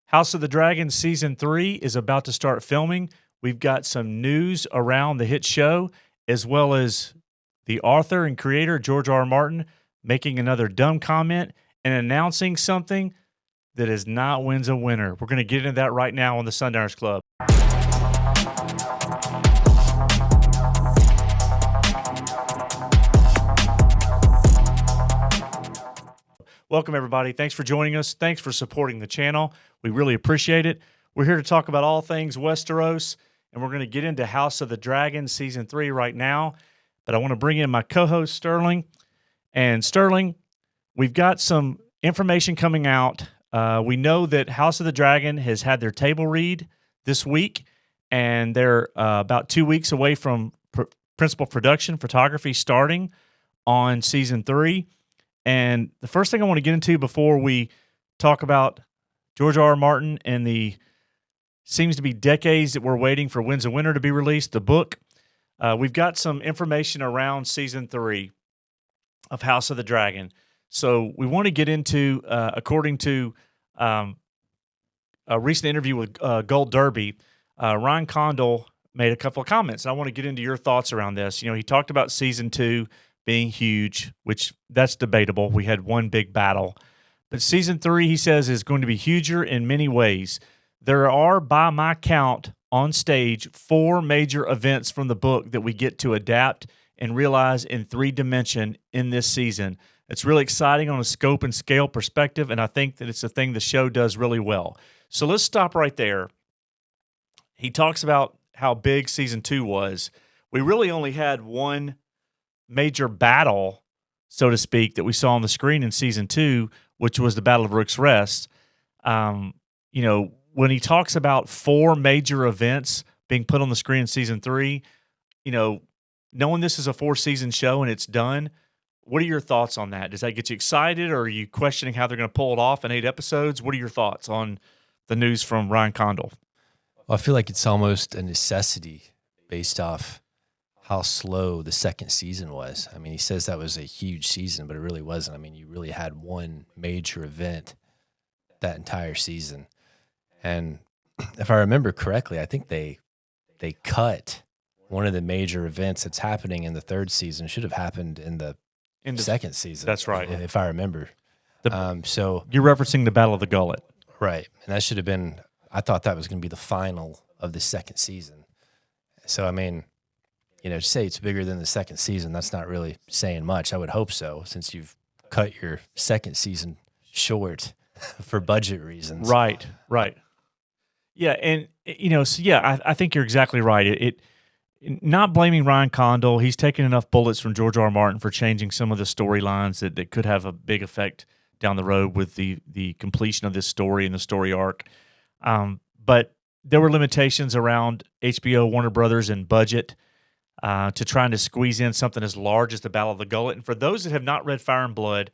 House of the Dragon Season 3 is about to start filming. We've got some news around the hit show, as well as the author and creator, George R. R. Martin, making another dumb comment and announcing something that is not wins a winner. We're going to get into that right now on the Sundowners Club. Welcome, everybody. Thanks for joining us. Thanks for supporting the channel. We really appreciate it. We're here to talk about all things Westeros, and we're going to get into House of the Dragon Season 3 right now. But I want to bring in my co-host, Sterling. And Sterling, we've got some information coming out. We know that House of the Dragon has had their table read this week, and they're about 2 weeks away from principal production photography starting on Season 3. And the first thing I want to get into before we talk about George R. R. Martin and the seems to be decades that we're waiting for Wins a Winner to be released, the book, we've got some information around Season 3 of House of the Dragon. So we want to get into, according to a recent interview with Gold Derby, Ryan Condal made a couple of comments. And I want to get into your thoughts around this. You know, he talked about Season 2 being huge, which that's debatable. We had one big battle. But Season 3, he says, is going to be huger in many ways. There are, by my count, on stage, 4 major events from the book that we get to adapt and realize in 3D in this season. It's really exciting on a scope and scale perspective, and I think that it's a thing the show does really well. So let's stop right there. He talks about how big Season 2 was. We really only had one major battle, so to speak, that we saw on the screen in Season 2, which was the Battle of Rook's Rest. You know, when he talks about 4 major events being put on the screen in Season 3, you know, knowing this is a 4-season show and it's done, what are your thoughts on that? Does that get you excited, or are you questioning how they're going to pull it off in 8 episodes? What are your thoughts on the news from Ryan Condal? Well, I feel like it's almost a necessity based off how slow the second season was. I mean, he says that was a huge season, but it really wasn't. I mean, you really had one major event that entire season. And if I remember correctly, I think they cut one of the major events that's happening in the third season. Should have happened in the second season. That's right. If I remember. So you're referencing the Battle of the Gullet. Right. And that should have been, I thought that was going to be the final of the second season. So, I mean, you know, to say it's bigger than the second season, that's not really saying much. I would hope so, since you've cut your second season short for budget reasons. Right. Yeah, and, you know, so yeah, I think you're exactly right. It not blaming Ryan Condal, he's taken enough bullets from George R. R. Martin for changing some of the storylines that could have a big effect down the road with the completion of this story and the story arc. But there were limitations around HBO, Warner Brothers, and budget to trying to squeeze in something as large as the Battle of the Gullet. And for those that have not read Fire and Blood,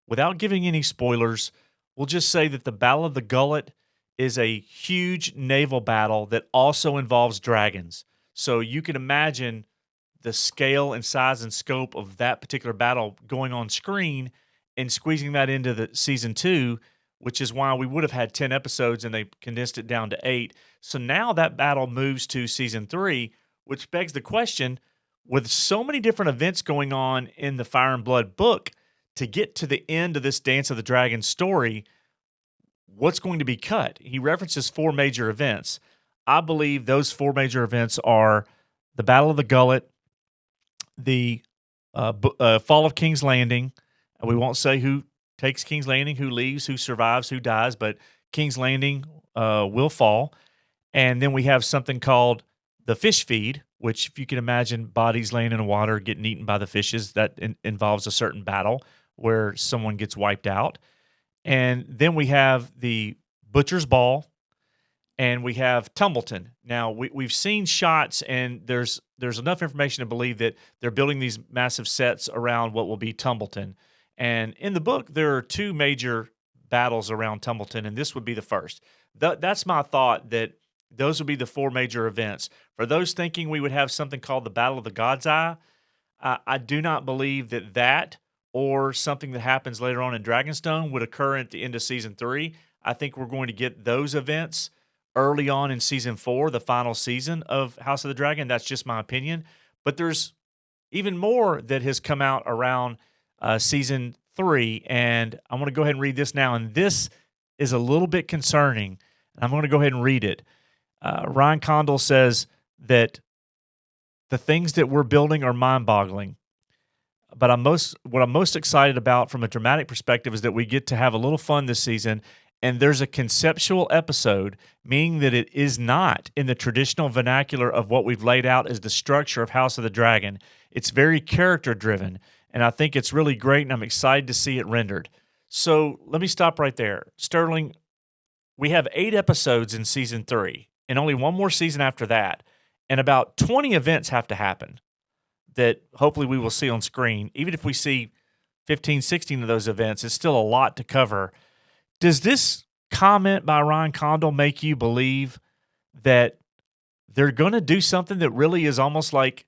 without giving any spoilers, we'll just say that the Battle of the Gullet is a huge naval battle that also involves dragons. So you can imagine the scale and size and scope of that particular battle going on screen and squeezing that into the Season 2, which is why we would have had 10 episodes and they condensed it down to 8. So now that battle moves to Season 3, which begs the question, with so many different events going on in the Fire and Blood book, to get to the end of this Dance of the Dragon story, what's going to be cut? He references 4 major events. I believe those 4 major events are the Battle of the Gullet, the fall of King's Landing. We won't say who takes King's Landing, who leaves, who survives, who dies, but King's Landing will fall. And then we have something called the fish feed, which, if you can imagine bodies laying in the water getting eaten by the fishes, that involves a certain battle where someone gets wiped out. And then we have the Butcher's Ball, and we have Tumbleton. Now, we've seen shots, and there's enough information to believe that they're building these massive sets around what will be Tumbleton. And in the book, there are 2 major battles around Tumbleton, and this would be the first. That's my thought, that those would be the 4 major events. For those thinking we would have something called the Battle of the God's Eye, I do not believe that or something that happens later on in Dragonstone would occur at the end of Season 3. I think we're going to get those events early on in season 4, the final season of House of the Dragon. That's just my opinion. But there's even more that has come out around season 3, and I'm going to go ahead and read this now. And this is a little bit concerning. I'm going to go ahead and read it. Ryan Condal says that the things that we're building are mind-boggling. But what I'm most excited about from a dramatic perspective is that we get to have a little fun this season. And there's a conceptual episode, meaning that it is not in the traditional vernacular of what we've laid out as the structure of House of the Dragon. It's very character-driven, and I think it's really great, and I'm excited to see it rendered. So let me stop right there. Sterling, we have 8 episodes in season 3, and only one more season after that, and about 20 events have to happen that hopefully we will see on screen. Even if we see 15, 16 of those events, it's still a lot to cover. Does this comment by Ryan Condal make you believe that they're going to do something that really is almost like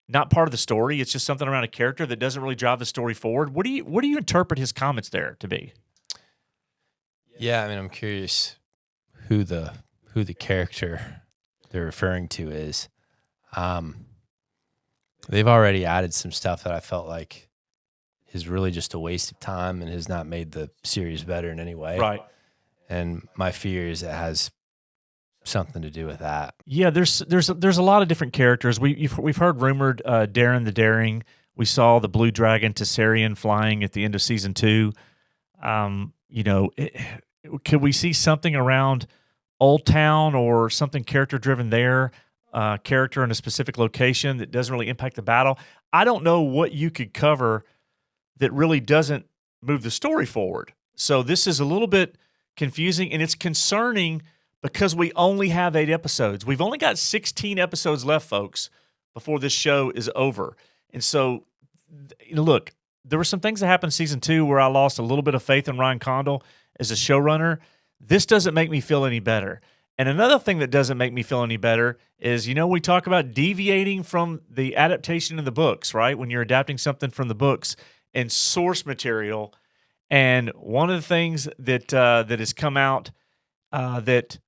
not part of the story? It's just something around a character that doesn't really drive the story forward. What do you interpret his comments there to be? Yeah, I mean, I'm curious who the character they're referring to is. They've already added some stuff that I felt like is really just a waste of time and has not made the series better in any way. Right. And my fear is it has something to do with that. Yeah, there's a lot of different characters. We've heard rumored Darren the Daring. We saw the Blue Dragon Tessarian flying at the end of season 2. Could we see something around Old Town or something character driven there? Character in a specific location that doesn't really impact the battle. I don't know what you could cover that really doesn't move the story forward. So this is a little bit confusing, and it's concerning because we only have 8 episodes. We've only got 16 episodes left, folks, before this show is over. And so, look, there were some things that happened in season 2 where I lost a little bit of faith in Ryan Condal as a showrunner. This doesn't make me feel any better. And another thing that doesn't make me feel any better is, we talk about deviating from the adaptation in the books, right? When you're adapting something from the books and source material. And one of the things that has come out that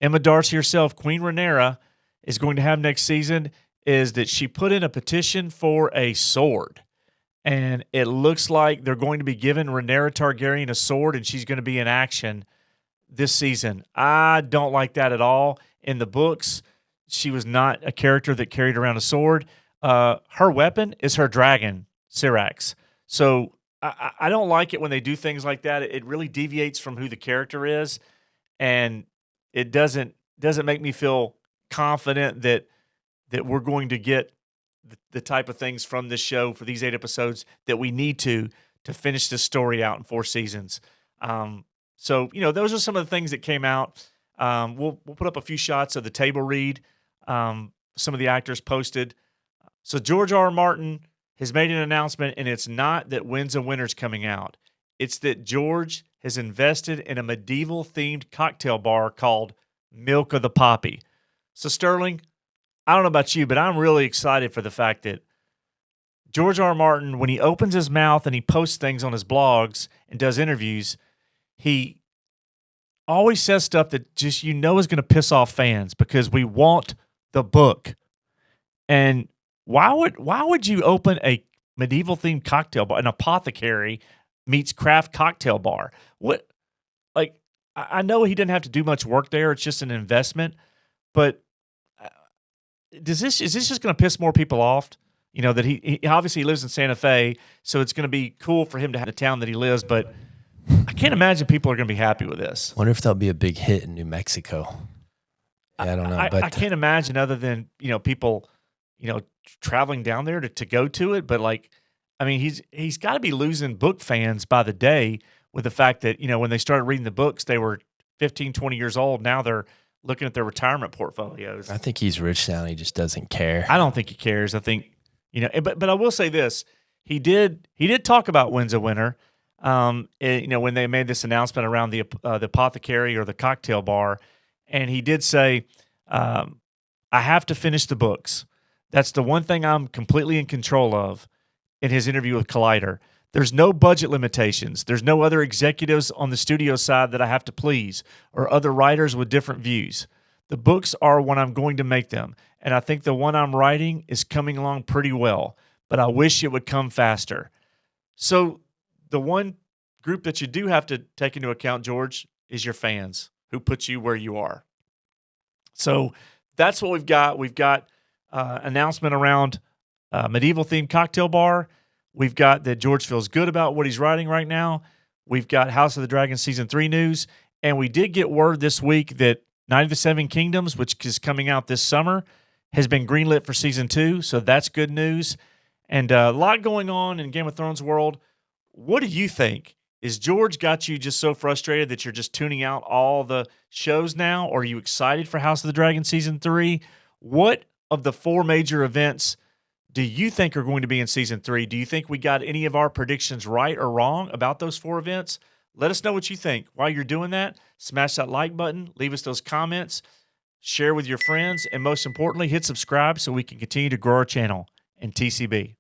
Emma Darcy herself, Queen Rhaenyra, is going to have next season is that she put in a petition for a sword. And it looks like they're going to be giving Rhaenyra Targaryen a sword, and she's going to be in action this season. I don't like that at all. In the books, she was not a character that carried around a sword. Her weapon is her dragon, Syrax. So I don't like it when they do things like that. It really deviates from who the character is, and it doesn't make me feel confident that we're going to get the type of things from this show for these 8 episodes that we need to finish this story out in 4 seasons. So, those are some of the things that came out. We'll put up a few shots of the table read. Some of the actors posted. So George R. R. Martin has made an announcement, and it's not that Winds of Winter's coming out. It's that George has invested in a medieval-themed cocktail bar called Milk of the Poppy. So, Sterling, I don't know about you, but I'm really excited for the fact that George R. R. Martin, when he opens his mouth and he posts things on his blogs and does interviews, he always says stuff that just is going to piss off fans because we want the book. And why would you open a medieval themed cocktail bar, an apothecary meets craft cocktail bar? What, like, I know he didn't have to do much work there. It's just an investment, but is this just going to piss more people off? That he obviously lives in Santa Fe, so it's going to be cool for him to have the town that he lives, but I can't imagine people are going to be happy with this. Wonder if that'll be a big hit in New Mexico. Yeah, I don't know. But I can't imagine other than, people, traveling down there to go to it. But he's got to be losing book fans by the day with the fact that, when they started reading the books, they were 15, 20 years old. Now they're looking at their retirement portfolios. I think he's rich now and he just doesn't care. I don't think he cares. I think, but I will say this. He did talk about Winds of Winter. When they made this announcement around the apothecary or the cocktail bar, and he did say, I have to finish the books. That's the one thing I'm completely in control of in his interview with Collider. There's no budget limitations. There's no other executives on the studio side that I have to please or other writers with different views. The books are when I'm going to make them, and I think the one I'm writing is coming along pretty well, but I wish it would come faster. So the one group that you do have to take into account, George, is your fans who put you where you are. So that's what we've got. We've got announcement around medieval themed cocktail bar. We've got that George feels good about what he's writing right now. We've got House of the Dragon season 3 news, and we did get word this week that Night of the Seven Kingdoms, which is coming out this summer, has been greenlit for season 2. So that's good news, and a lot going on in Game of Thrones world. What do you think? Is George got you just so frustrated that you're just tuning out all the shows now? Or are you excited for House of the Dragon season 3? What of the 4 major events do you think are going to be in season 3? Do you think we got any of our predictions right or wrong about those 4 events? Let us know what you think. While you're doing that, smash that like button, leave us those comments, share with your friends, and most importantly, hit subscribe so we can continue to grow our channel and TCB.